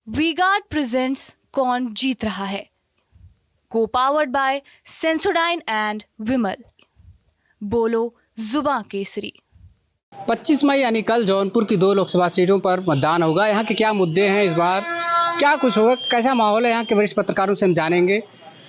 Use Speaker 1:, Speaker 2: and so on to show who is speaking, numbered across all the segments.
Speaker 1: V-Guard presents कौन जीत रहा है, को पावर्ड बाय सेंसोडाइन एंड विमल। बोलो जुबां केसरी।
Speaker 2: 25 मई यानी कल जौनपुर की 2 लोकसभा सीटों पर मतदान होगा। यहाँ के क्या मुद्दे हैं इस बार, क्या कुछ होगा, कैसा माहौल है, यहाँ के वरिष्ठ पत्रकारों से हम जानेंगे।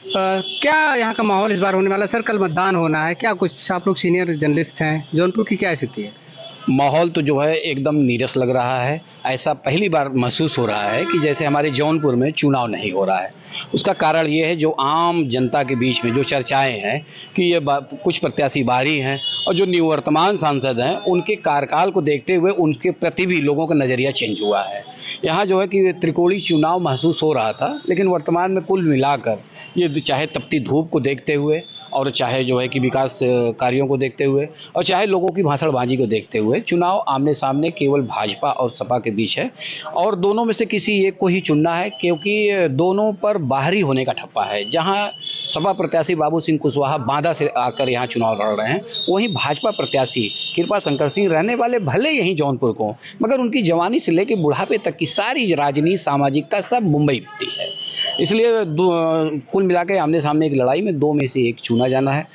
Speaker 2: क्या यहाँ का माहौल इस बार होने वाला है? सर, कल मतदान होना है, क्या कुछ आप लोग सीनियर जर्नलिस्ट हैं, जौनपुर की क्या स्थिति है?
Speaker 3: माहौल तो जो है एकदम नीरस लग रहा है। ऐसा पहली बार महसूस हो रहा है कि जैसे हमारे जौनपुर में चुनाव नहीं हो रहा है। उसका कारण ये है, जो आम जनता के बीच में जो चर्चाएं हैं कि ये कुछ प्रत्याशी बाहरी हैं और जो निवर्तमान सांसद हैं उनके कार्यकाल को देखते हुए उनके प्रति भी लोगों का नज़रिया चेंज हुआ है। यहाँ जो है कि त्रिकोणीय चुनाव महसूस हो रहा था, लेकिन वर्तमान में कुल मिलाकर ये चाहे तपती धूप को देखते हुए और चाहे जो है कि विकास कार्यों को देखते हुए और चाहे लोगों की भाषणबाजी को देखते हुए चुनाव आमने सामने केवल भाजपा और सपा के बीच है और दोनों में से किसी एक को ही चुनना है, क्योंकि दोनों पर बाहरी होने का ठप्पा है। जहां सपा प्रत्याशी बाबू सिंह कुशवाहा बांदा से आकर यहाँ चुनाव लड़ रहे हैं, वहीं भाजपा प्रत्याशी कृपा शंकर सिंह रहने वाले भले यहीं जौनपुर को, मगर उनकी जवानी से लेकर बुढ़ापे तक की सारी राजनीति सामाजिकता सब मुंबई बीती है। इसलिए कुल मिला के आमने सामने एक लड़ाई में दो में से एक चुना जाना है।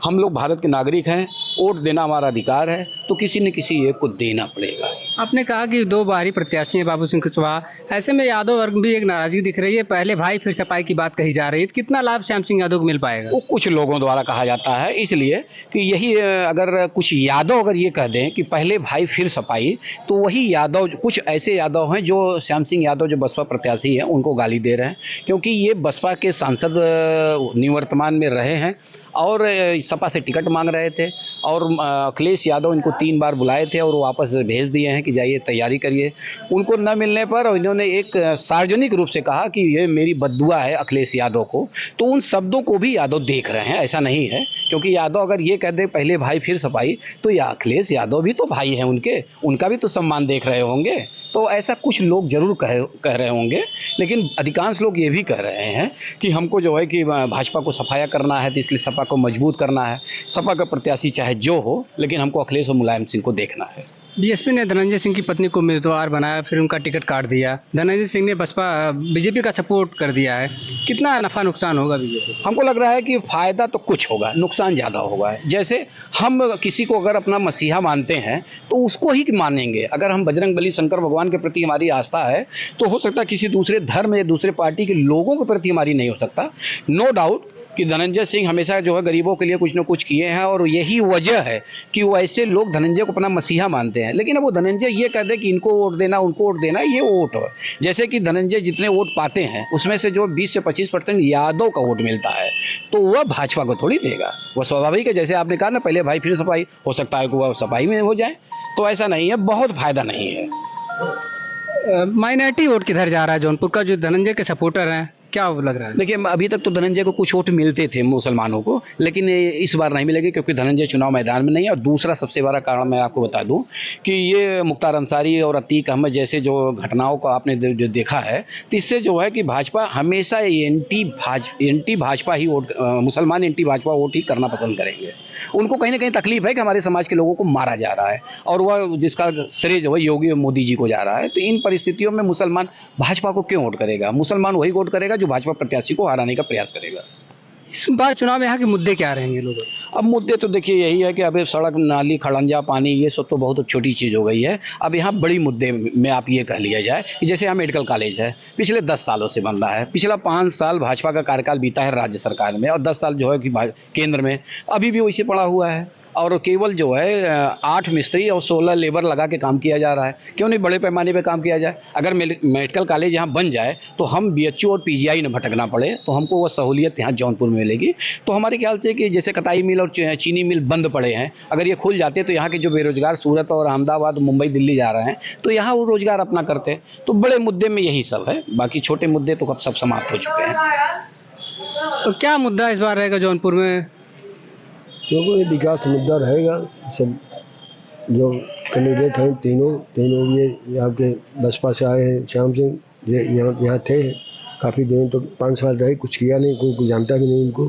Speaker 3: हम लोग भारत के नागरिक हैं, वोट देना हमारा अधिकार है, तो किसी न किसी एक को देना पड़ेगा।
Speaker 2: आपने कहा कि 2 बाहरी प्रत्याशी हैं बाबू सिंह कुशवाहा, ऐसे में यादव वर्ग भी एक नाराजगी दिख रही है, पहले भाई फिर सपाई की बात कही जा रही है। कितना लाभ श्याम सिंह यादव को मिल पाएगा?
Speaker 3: वो कुछ लोगों द्वारा कहा जाता है, इसलिए कि यही अगर कुछ यादव अगर ये कह दें कि पहले भाई फिर सपाई, तो वही यादव, कुछ ऐसे यादव हैं जो श्याम सिंह यादव जो बसपा प्रत्याशी हैं उनको गाली दे रहे हैं, क्योंकि ये बसपा के सांसद निवर्तमान में रहे हैं और सपा से टिकट मांग रहे थे और अखिलेश यादव इनको 3 बार बुलाए थे और वो वापस भेज दिए हैं कि जाइए तैयारी करिए। उनको न मिलने पर इन्होंने एक सार्वजनिक रूप से कहा कि ये मेरी बद्दुआ है अखिलेश यादव को, तो उन शब्दों को भी यादव देख रहे हैं। ऐसा नहीं है, क्योंकि यादव अगर ये कह दे पहले भाई फिर सपाई, तो या अखिलेश यादव भी तो भाई हैं उनका भी तो सम्मान देख रहे होंगे। तो ऐसा कुछ लोग जरूर कह रहे होंगे, लेकिन अधिकांश लोग ये भी कह रहे हैं कि हमको जो है कि भाजपा को सफाया करना है, तो इसलिए सपा को मजबूत करना है। सपा का प्रत्याशी चाहे जो हो, लेकिन हमको अखिलेश और मुलायम सिंह को देखना है।
Speaker 2: बीएसपी ने धनंजय सिंह की पत्नी को उम्मीदवार बनाया, फिर उनका टिकट काट दिया। धनंजय सिंह ने बीजेपी का सपोर्ट कर दिया है। कितना नफा नुकसान होगा बीजेपी को?
Speaker 3: हमको लग रहा है कि फायदा तो कुछ होगा, नुकसान ज़्यादा होगा। जैसे हम किसी को अगर अपना मसीहा मानते हैं तो उसको ही मानेंगे। अगर हम बजरंगबली शंकर भगवान के प्रति हमारी आस्था है, तो हो सकता है किसी दूसरे धर्म या दूसरे पार्टी के लोगों के प्रति हमारी नहीं हो सकता। नो डाउट कि धनंजय सिंह हमेशा जो है गरीबों के लिए कुछ न कुछ किए हैं और यही वजह है कि वो ऐसे लोग धनंजय को अपना मसीहा मानते हैं। लेकिन अब वो धनंजय ये कह दे कि इनको वोट देना उनको वोट देना, ये वोट है। जैसे कि धनंजय जितने वोट पाते हैं उसमें से जो 20 से 25% यादव का वोट मिलता है, तो वह भाजपा को थोड़ी देगा। वह स्वाभाविक है, जैसे आपने कहा ना पहले भाई फिर सपाई, हो सकता है कि वह सपाई में हो जाए। तो ऐसा नहीं है, बहुत फायदा नहीं है।
Speaker 2: माइनॉरिटी वोट किधर जा रहा है जौनपुर का, जो धनंजय के सपोर्टर हैं, क्या लग रहा है?
Speaker 3: देखिए, अभी तक तो धनंजय को कुछ वोट मिलते थे मुसलमानों को, लेकिन इस बार नहीं मिलेंगे, क्योंकि धनंजय चुनाव मैदान में नहीं है। और दूसरा सबसे बड़ा कारण मैं आपको बता दूं कि ये मुख्तार अंसारी और अतीक अहमद जैसे जो घटनाओं को आपने जो देखा है, तो इससे जो है कि भाजपा हमेशा एंटी भाजपा ही वोट, मुसलमान एंटी भाजपा वोट ही करना पसंद करेंगे। उनको कहीं ना कहीं तकलीफ है कि हमारे समाज के लोगों को मारा जा रहा है और वह जिसका श्रेय जो है योगी मोदी जी को जा रहा है। तो इन परिस्थितियों में मुसलमान भाजपा को क्यों वोट करेगा? मुसलमान वही वोट करेगा जो भाजपा प्रत्याशी को हराने का प्रयास करेगा।
Speaker 2: इस बार चुनाव में यहाँ के मुद्दे क्या रहेंगे लोगों?
Speaker 3: अब मुद्दे तो देखिए यही है कि अभी सड़क, नाली, खड़ंजा, पानी, ये सब तो बहुत छोटी चीज़ हो गई है। अब यहाँ बड़ी मुद्दे में आप ये कह लिया जाए कि जैसे यहाँ मेडिकल कॉलेज है, पिछले 10 सालों से बन रहा है। पिछला 5 साल भाजपा का कार्यकाल बीता है राज्य सरकार में और 10 साल जो है कि केंद्र में, अभी भी वैसे पड़ा हुआ है और केवल जो है 8 मिस्त्री और 16 लेबर लगा के काम किया जा रहा है। क्यों नहीं बड़े पैमाने पे काम किया जाए? अगर मेडिकल कॉलेज यहाँ बन जाए तो हम बीएचयू और पीजीआई न भटकना पड़े, तो हमको वह सहूलियत यहाँ जौनपुर में मिलेगी। तो हमारे ख्याल से कि जैसे कताई मिल और चीनी मिल बंद पड़े हैं, अगर ये खुल जाते तो यहाँ के जो बेरोजगार सूरत और अहमदाबाद, मुंबई, दिल्ली जा रहे हैं, तो यहाँ वो रोजगार अपना करते। तो बड़े मुद्दे में यही सब है, बाकी छोटे मुद्दे तो कब सब समाप्त हो चुके हैं।
Speaker 2: तो क्या मुद्दा इस बार रहेगा जौनपुर में?
Speaker 4: क्योंकि ये विकास मुद्दा रहेगा। सब जो कैंडिडेट हैं तीनों ये यहाँ के बसपा से आए हैं। श्याम सिंह ये यहाँ थे काफ़ी दिन, तो 5 साल रहे, कुछ किया नहीं, कोई जानता भी नहीं उनको।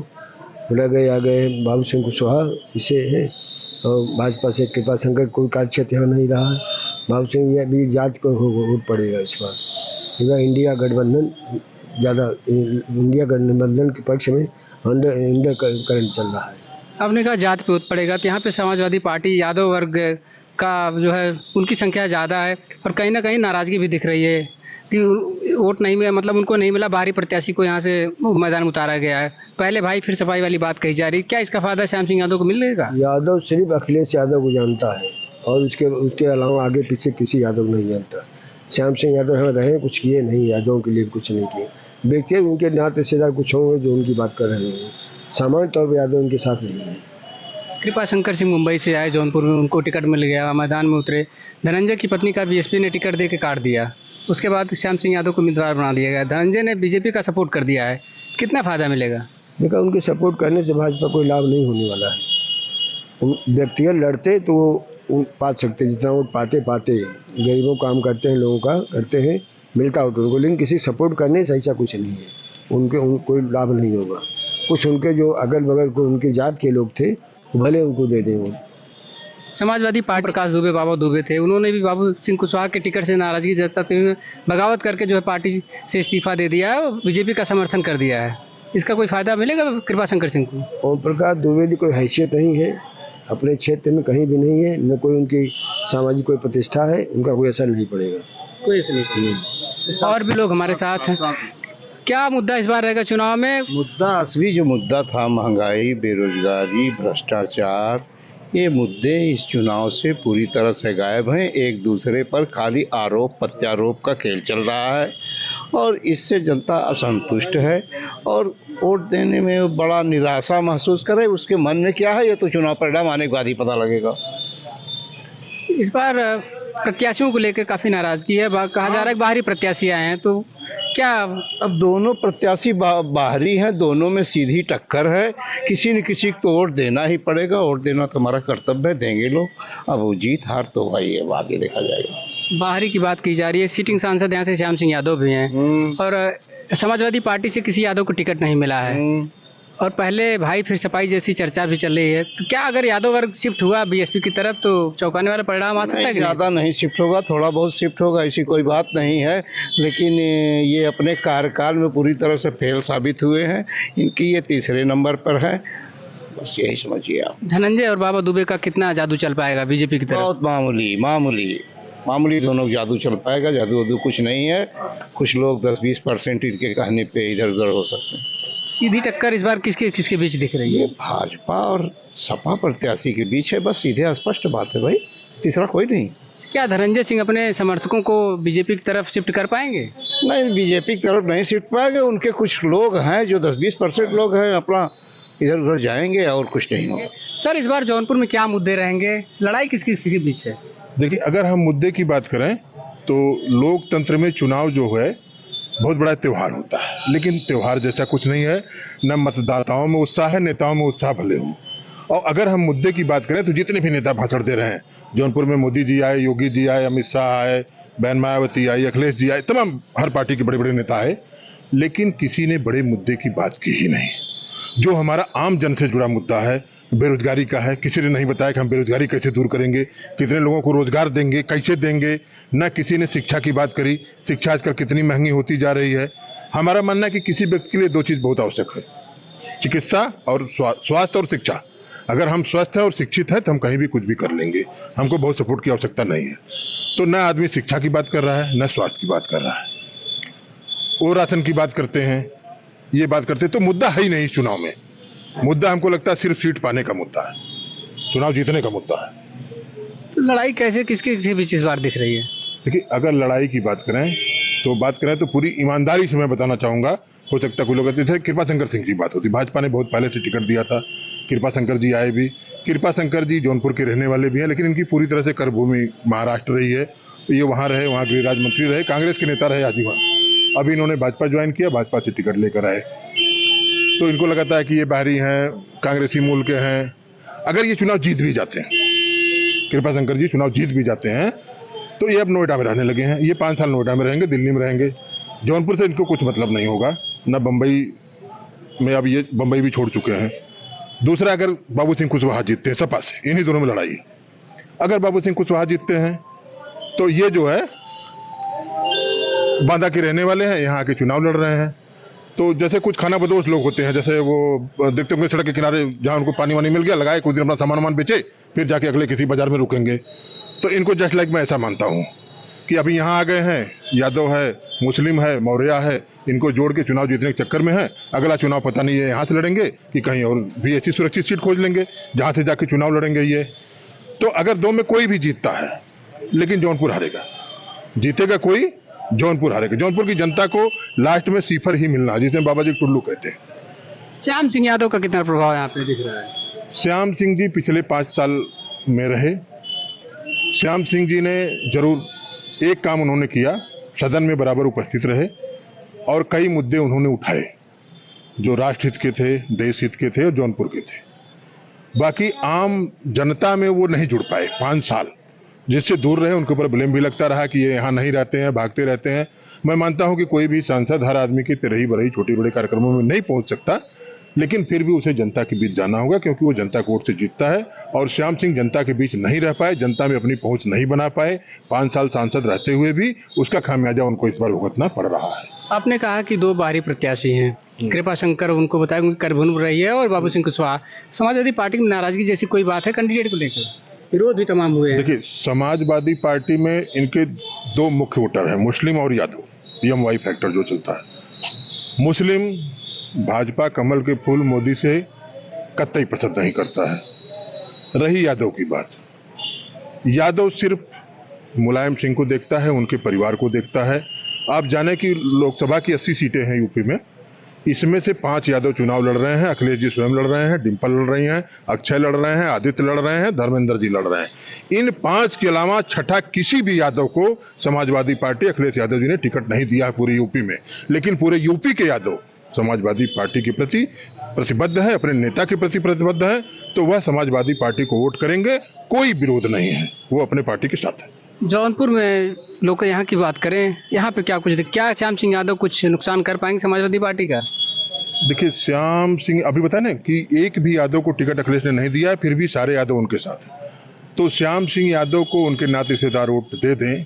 Speaker 4: बुला गए आ गए। बाबू सिंह कुशवाहा इसे हैं और भाजपा से कृपा शंकर, कोई कार्यक्षेत्र यहाँ नहीं रहा है। बाबू सिंह ये भी जात को वोट पड़ेगा इस बार। इधर इंडिया गठबंधन ज़्यादा, इंडिया गठबंधन के पक्ष में इंडिया करंट चल रहा है।
Speaker 2: आपने कहा जाति पे वोट पड़ेगा, तो यहाँ पे समाजवादी पार्टी यादव वर्ग का जो है उनकी संख्या ज़्यादा है और कहीं ना कहीं नाराज़गी भी दिख रही है कि वोट नहीं मिला, मतलब उनको नहीं मिला, बाहरी प्रत्याशी को यहाँ से मैदान में उतारा गया है। पहले भाई फिर सफाई वाली बात कही जा रही है, क्या इसका फायदा श्याम सिंह यादव को मिलेगा?
Speaker 4: यादव सिर्फ अखिलेश यादव को जानता है और उसके अलावा आगे पीछे किसी यादव नहीं जानता। श्याम सिंह यादव यहाँ रहे, कुछ किए नहीं, यादवों के लिए कुछ नहीं किए। व्यक्ति उनके नाते रिश्तेदार कुछ होंगे जो उनकी बात कर रहे हैं, सामान्य तौर पर यादव उनके साथ नहीं है।
Speaker 2: कृपा शंकर सिंह मुंबई से आए जौनपुर में, उनको टिकट मिल गया, मैदान में उतरे। धनंजय की पत्नी का बीएसपी ने टिकट दे के काट दिया, उसके बाद श्याम सिंह यादव को उम्मीदवार बना दिया गया। धनंजय ने बीजेपी का सपोर्ट कर दिया है, कितना फायदा मिलेगा?
Speaker 4: देखा, उनके सपोर्ट करने से भाजपा कोई लाभ नहीं होने वाला है। व्यक्तिगत लड़ते तो वो पा सकते, जितना वोट पाते गरीबों काम करते हैं, लोगों का करते हैं, मिलता हो उनको, लेकिन किसी सपोर्ट करने से ऐसा कुछ नहीं है। उनको कोई लाभ नहीं होगा। कुछ उनके जो अगल बगल को उनकी जात के लोग थे, भले उनको दे दें।
Speaker 2: समाजवादी पार्टी प्रकाश दुबे, बाबा दुबे थे, उन्होंने भी बाबू सिंह कुशवाहा के टिकट से नाराजगी जताते हुए बगावत करके जो है पार्टी से इस्तीफा दे दिया है और बीजेपी का समर्थन कर दिया है। इसका कोई फायदा मिलेगा कृपा शंकर सिंह को?
Speaker 4: ओम प्रकाश दुबे की कोई हैसियत नहीं है, अपने क्षेत्र में कहीं भी नहीं है, न कोई उनकी सामाजिक कोई प्रतिष्ठा है, उनका कोई असर नहीं पड़ेगा।
Speaker 2: कोई असर नहीं पड़ेगा। और भी लोग हमारे साथ हैं। क्या मुद्दा इस बार रहेगा चुनाव में?
Speaker 5: मुद्दा, असली जो मुद्दा था, महंगाई, बेरोजगारी, भ्रष्टाचार, ये मुद्दे इस चुनाव से पूरी तरह से गायब हैं। एक दूसरे पर खाली आरोप प्रत्यारोप का खेल चल रहा है और इससे जनता असंतुष्ट है और वोट देने में बड़ा निराशा महसूस करे। उसके मन में क्या है, ये तो चुनाव परिणाम आने के बाद ही पता लगेगा।
Speaker 2: इस बार प्रत्याशियों को लेकर काफी नाराजगी है, कहा जा रहा है कि बाहरी प्रत्याशी आए हैं, तो क्या
Speaker 5: अब दोनों प्रत्याशी बाहरी हैं, दोनों में सीधी टक्कर है। किसी न किसी को तो वोट देना ही पड़ेगा, वोट देना तो हमारा कर्तव्य है, देंगे लोग। अब वो जीत हार तो भाई है, आगे देखा जाएगा।
Speaker 2: बाहरी की बात की जा रही है, सिटिंग सांसद यहाँ से श्याम सिंह यादव भी हैं और समाजवादी पार्टी से किसी यादव को टिकट नहीं मिला है और पहले भाई फिर सपाई जैसी चर्चा भी चल रही है। तो क्या अगर यादव वर्ग शिफ्ट हुआ बीएसपी की तरफ तो चौंकाने वाला परिणाम आ सकता है?
Speaker 5: ज़्यादा नहीं शिफ्ट होगा, थोड़ा बहुत शिफ्ट होगा, ऐसी कोई बात नहीं है, लेकिन ये अपने कार्यकाल में पूरी तरह से फेल साबित हुए हैं। इनकी ये तीसरे नंबर पर है, बस यही समझिए आप।
Speaker 2: धनंजय और बाबा दुबे का कितना जादू चल पाएगा बीजेपी की तरफ?
Speaker 5: बहुत मामूली दोनों जादू चल पाएगा। जादू कुछ नहीं है, कुछ लोग 10-20% इनके कहने पे इधर उधर हो सकते हैं।
Speaker 2: सीधी टक्कर इस बार किसके बीच दिख रही है?
Speaker 5: ये भाजपा और सपा प्रत्याशी के बीच है, बस सीधे स्पष्ट बात है भाई, तीसरा कोई नहीं।
Speaker 2: क्या धनंजय सिंह अपने समर्थकों को बीजेपी की तरफ शिफ्ट कर पाएंगे?
Speaker 5: नहीं, बीजेपी की तरफ नहीं शिफ्ट पाएंगे। उनके कुछ लोग हैं जो 10-20% लोग हैं, अपना इधर उधर जाएंगे और कुछ नहीं होगा।
Speaker 2: सर, इस बार जौनपुर में क्या मुद्दे रहेंगे, लड़ाई किसके बीच है?
Speaker 6: देखिए, अगर हम मुद्दे की बात करें तो लोकतंत्र में चुनाव जो है बहुत बड़ा त्यौहार होता है, लेकिन त्यौहार जैसा कुछ नहीं है। न मतदाताओं में उत्साह है, नेताओं में उत्साह भले हो। और अगर हम मुद्दे की बात करें तो जितने भी नेता भाषण दे रहे हैं, जौनपुर में मोदी जी आए, योगी जी आए, अमित शाह आए, बहन मायावती आई, अखिलेश जी आए, तमाम हर पार्टी के बड़े बड़े नेता आए, लेकिन किसी ने बड़े मुद्दे की बात की ही नहीं। जो हमारा आम जन से जुड़ा मुद्दा है, बेरोजगारी का है, किसी ने नहीं बताया कि हम बेरोजगारी कैसे दूर करेंगे, कितने लोगों को रोजगार देंगे, कैसे देंगे। न किसी ने शिक्षा की बात करी, शिक्षा आजकल कितनी महंगी होती जा रही है। हमारा मानना है कि किसी व्यक्ति के लिए दो चीज बहुत आवश्यक है, चिकित्सा और स्वास्थ्य और शिक्षा। अगर हम स्वस्थ हैं और शिक्षित हैं तो हम कहीं भी कुछ भी कर लेंगे, हमको बहुत सपोर्ट की आवश्यकता नहीं है। तो न आदमी शिक्षा की बात कर रहा है, न स्वास्थ्य की बात कर रहा है, वो राशन की बात करते हैं, ये बात करते हैं। तो मुद्दा है ही नहीं चुनाव में। मुद्दा हमको लगता है सिर्फ सीट पाने का मुद्दा है, चुनाव जीतने का मुद्दा है।
Speaker 2: तो लड़ाई कैसे किसके बीच इस बार दिख रही है?
Speaker 6: देखिए, अगर लड़ाई की बात करें तो पूरी ईमानदारी से मैं बताना चाहूंगा, हो सकता है कोई लोग जैसे कृपा शंकर सिंह की बात होती, भाजपा ने बहुत पहले से टिकट दिया था, कृपा शंकर जी आए भी। कृपा शंकर जी जौनपुर के रहने वाले भी हैं, लेकिन इनकी पूरी तरह से कर्मभूमि महाराष्ट्र रही है। ये वहाँ रहे, वहाँ गृह राज्य मंत्री रहे, कांग्रेस के नेता रहे आजीवन। अभी इन्होंने भाजपा ज्वाइन किया, भाजपा से टिकट लेकर आए, तो इनको लगता है कि ये बाहरी हैं, कांग्रेसी मूल के हैं। अगर ये चुनाव जीत भी जाते हैं, कृपा शंकर जी चुनाव जीत भी जाते हैं, तो ये अब नोएडा में रहने लगे हैं। ये 5 साल नोएडा में रहेंगे, दिल्ली में रहेंगे। जौनपुर से इनको कुछ मतलब नहीं होगा, न बम्बई में, अब ये बम्बई भी छोड़ चुके हैं। दूसरा, अगर बाबू सिंह कुशवाहा जीतते हैं सपा से, इन्हीं दोनों में लड़ाई। अगर बाबू सिंह कुशवाहा जीतते हैं तो ये जो है बांदा के रहने वाले हैं, यहाँ आके चुनाव लड़ रहे हैं। तो जैसे कुछ खाना बदोश लोग होते हैं, जैसे वो देखते होंगे सड़क के किनारे जहाँ उनको पानी वानी मिल गया, लगाए, कुछ दिन अपना सामान वामान बेचे, फिर जाके अगले किसी बाजार में रुकेंगे। तो इनको जस्ट लाइक मैं ऐसा मानता हूँ कि अभी यहाँ आ गए हैं, यादव है, मुस्लिम है, मौर्य है, इनको जोड़ के चुनाव जीतने के चक्कर में है। अगला चुनाव पता नहीं है यहाँ से लड़ेंगे कि कहीं और भी ऐसी सुरक्षित सीट खोज लेंगे जहाँ से जाके चुनाव लड़ेंगे ये। तो अगर दो में कोई भी जीतता है, लेकिन जौनपुर हारेगा, जीतेगा कोई, जौनपुर हारेगा। जौनपुर की जनता को लास्ट में सिफर ही मिलना, जिसमें बाबा जी टुल्लू कहते हैं।
Speaker 2: श्याम सिंह यादव का कितना प्रभाव यहाँ पे दिख रहा है?
Speaker 6: श्याम सिंह जी पिछले 5 साल में रहे। श्याम सिंह जी ने जरूर एक काम उन्होंने किया, सदन में बराबर उपस्थित रहे और कई मुद्दे उन्होंने उठाए जो राष्ट्र हित के थे, देश हित के थे और जौनपुर के थे। बाकी आम जनता में वो नहीं जुड़ पाए 5 साल, जिससे दूर रहे। उनके ऊपर ब्लेम भी लगता रहा कि ये यहाँ नहीं रहते हैं, भागते रहते हैं। मैं मानता हूँ कि कोई भी सांसद हर आदमी के तेरही बरही छोटे बड़े कार्यक्रमों में नहीं पहुंच सकता, लेकिन फिर भी उसे जनता के बीच जाना होगा, क्योंकि वो जनता को वोट से जीतता है। और श्याम सिंह जनता के बीच नहीं रह पाए, जनता में अपनी पहुंच नहीं बना पाए। 5 साल सांसद रहते हुए भी उसका खामियाजा उनको इस बार भुगतना पड़ रहा है।
Speaker 2: आपने कहा कि 2 बाहरी प्रत्याशी हैं, कृपा शंकर उनको बताया उनकी करभुन रही है और बाबू सिंह कुशवाहा। समाजवादी पार्टी में नाराजगी जैसी कोई बात है कैंडिडेट को लेकर? विरोध भी तमाम हुए हैं।
Speaker 6: देखिए, समाजवादी पार्टी में इनके 2 मुख्य वोटर हैं, मुस्लिम और यादव। PMY फैक्टर जो चलता है, मुस्लिम भाजपा कमल के फूल मोदी से कतई पसंद नहीं करता है। रही यादव की बात, यादव सिर्फ मुलायम सिंह को देखता है, उनके परिवार को देखता है। आप जाने कि लोकसभा की 80 सीटें हैं यूपी में, इसमें से 5 यादव चुनाव लड़ रहे हैं। अखिलेश जी स्वयं लड़ रहे हैं, डिम्पल लड़ रही हैं, अक्षय लड़ रहे हैं, आदित्य लड़ रहे हैं, धर्मेंद्र जी लड़ रहे हैं। इन 5 के अलावा छठा किसी भी यादव को समाजवादी पार्टी अखिलेश यादव जी ने टिकट नहीं दिया है पूरे यूपी में। लेकिन पूरे यूपी के यादव समाजवादी पार्टी के प्रति प्रतिबद्ध है, अपने नेता के प्रति प्रतिबद्ध है, तो वह समाजवादी पार्टी को वोट करेंगे। कोई विरोध नहीं है, वो अपने पार्टी के साथ है।
Speaker 2: जौनपुर में लोग यहाँ की बात करें, यहाँ पे क्या श्याम सिंह यादव कुछ नुकसान कर पाएंगे समाजवादी पार्टी का?
Speaker 6: देखिए, श्याम सिंह अभी बताया ना कि एक भी यादव को टिकट अखिलेश ने नहीं दिया है, फिर भी सारे यादव उनके साथ हैं। तो श्याम सिंह यादव को उनके नाते रिश्तेदार वोट दे दें,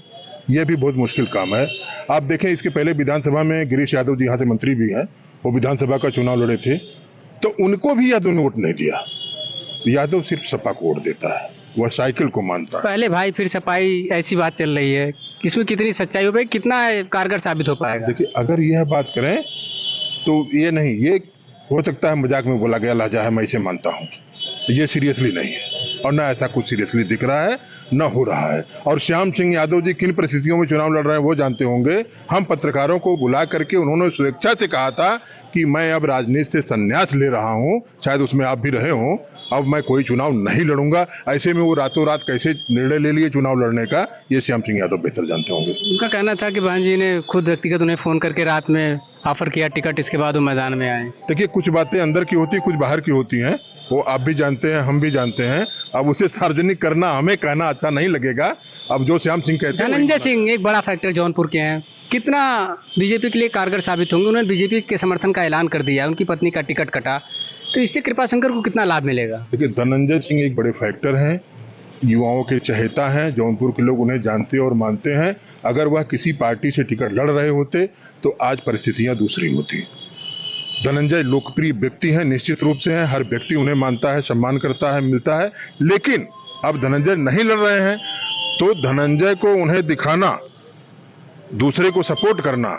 Speaker 6: यह भी बहुत मुश्किल काम है। आप देखें, इसके पहले विधानसभा में गिरीश यादव जी यहाँ से मंत्री भी हैं, वो विधानसभा का चुनाव लड़े थे, तो उनको भी यादव ने वोट नहीं दिया। यादव सिर्फ सपा को वोट देता है, वह साइकिल को मानता है।
Speaker 2: पहले भाई फिर सपाई, ऐसी बात चल रही है, इसमें कितनी सच्चाई हो पाएगी, कितना कारगर साबित हो पाएगा?
Speaker 6: देखिए, अगर यह बात करें तो ये नहीं, ये हो सकता है मजाक में बोला गया लहजा है, मैं इसे मानता हूँ। ये सीरियसली नहीं है और ना ऐसा कुछ सीरियसली दिख रहा है, न हो रहा है। और श्याम सिंह यादव जी किन परिस्थितियों में चुनाव लड़ रहे हैं वो जानते होंगे। हम पत्रकारों को बुला करके उन्होंने स्वेच्छा से कहा था कि मैं अब राजनीति से संन्यास ले रहा हूं, शायद उसमें आप भी रहे हों, अब मैं कोई चुनाव नहीं लड़ूंगा। ऐसे में वो रातों रात कैसे निर्णय ले लिए चुनाव लड़ने का, ये श्याम सिंह यादव बेहतर जानते होंगे।
Speaker 2: उनका कहना था कि बहन जी ने खुद व्यक्तिगत उन्हें फोन करके रात में ऑफर किया टिकट, इसके बाद वो मैदान में आए।
Speaker 6: देखिए, कुछ बातें अंदर की होती, कुछ बाहर की होती हैं, वो आप भी जानते हैं, हम भी जानते हैं। अब उसे सार्वजनिक करना, हमें कहना अच्छा नहीं लगेगा। अब जो श्याम सिंह कहते हैं,
Speaker 2: धनंजय सिंह एक बड़ा फैक्टर जौनपुर के हैं, कितना बीजेपी के लिए कारगर साबित होंगे? उन्होंने बीजेपी के समर्थन का ऐलान कर दिया, उनकी पत्नी का टिकट कटा, तो इससे कृपा शंकर को कितना लाभ मिलेगा?
Speaker 6: देखिए, धनंजय सिंह एक बड़े फैक्टर हैं, युवाओं के चहेता हैं, जौनपुर के लोग उन्हें जानते और मानते हैं। अगर वह किसी पार्टी से टिकट लड़ रहे होते तो आज परिस्थितियां दूसरी होती। धनंजय लोकप्रिय व्यक्ति हैं, निश्चित रूप से हैं, हर व्यक्ति उन्हें मानता है, सम्मान करता है, मिलता है। लेकिन अब धनंजय नहीं लड़ रहे हैं, तो धनंजय को उन्हें दिखाना, दूसरे को सपोर्ट करना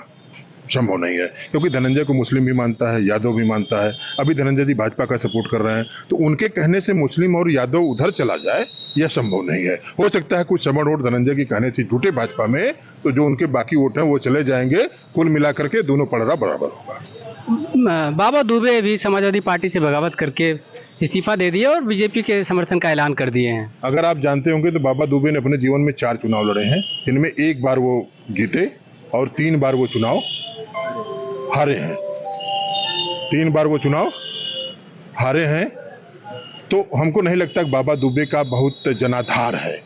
Speaker 6: संभव नहीं है, क्योंकि धनंजय को मुस्लिम भी मानता है, यादव भी मानता है। अभी धनंजय जी भाजपा का सपोर्ट कर रहे हैं, तो उनके कहने से मुस्लिम और यादव उधर चला जाए, यह संभव नहीं है। हो सकता है कुछ समण वोट धनंजय के कहने से जुटे भाजपा में, तो जो उनके बाकी वोट हैं वो चले जाएंगे। कुल मिलाकर के दोनों पलड़ा बराबर होगा।
Speaker 2: बाबा दुबे भी समाजवादी पार्टी से बगावत करके इस्तीफा दे दिया और बीजेपी के समर्थन का ऐलान कर दिए हैं।
Speaker 6: अगर आप जानते होंगे तो बाबा दुबे ने अपने जीवन में 4 चुनाव लड़े हैं, इनमें 1 बार वो जीते और 3 बार वो चुनाव हारे हैं। 3 बार वो चुनाव हारे हैं। तो हमको नहीं लगता कि बाबा दुबे का बहुत जनाधार है।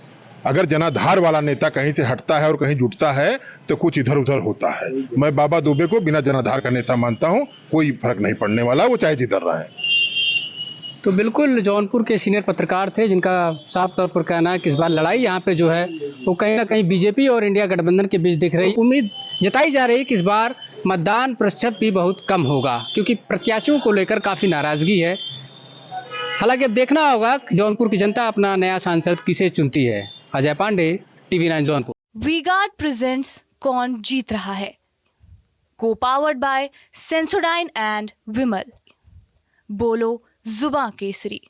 Speaker 6: अगर जनाधार वाला नेता कहीं से हटता है और कहीं जुटता है तो कुछ इधर उधर होता है। मैं बाबा दुबे को बिना जनाधार का नेता मानता हूं, कोई फर्क नहीं पड़ने वाला, वो चाहे जिधर रहे।
Speaker 2: तो बिल्कुल जौनपुर के सीनियर पत्रकार थे जिनका साफ तौर पर कहना है कि इस बार लड़ाई यहाँ पे जो है वो कहीं ना कहीं बीजेपी और इंडिया गठबंधन के बीच दिख रही। उम्मीद जताई जा रही है कि इस बार मतदान प्रतिशत भी बहुत कम होगा क्योंकि प्रत्याशियों को लेकर काफ़ी नाराजगी है। हालांकि अब देखना होगा कि जौनपुर की जनता अपना नया सांसद किसे चुनती है। अजय पांडे, TV9 जौनपुर।
Speaker 1: वी-गार्ड प्रेजेंट्स कौन जीत रहा है, को पावर्ड बाय सेंसोडाइन एंड विमल। बोलो जुबां केसरी।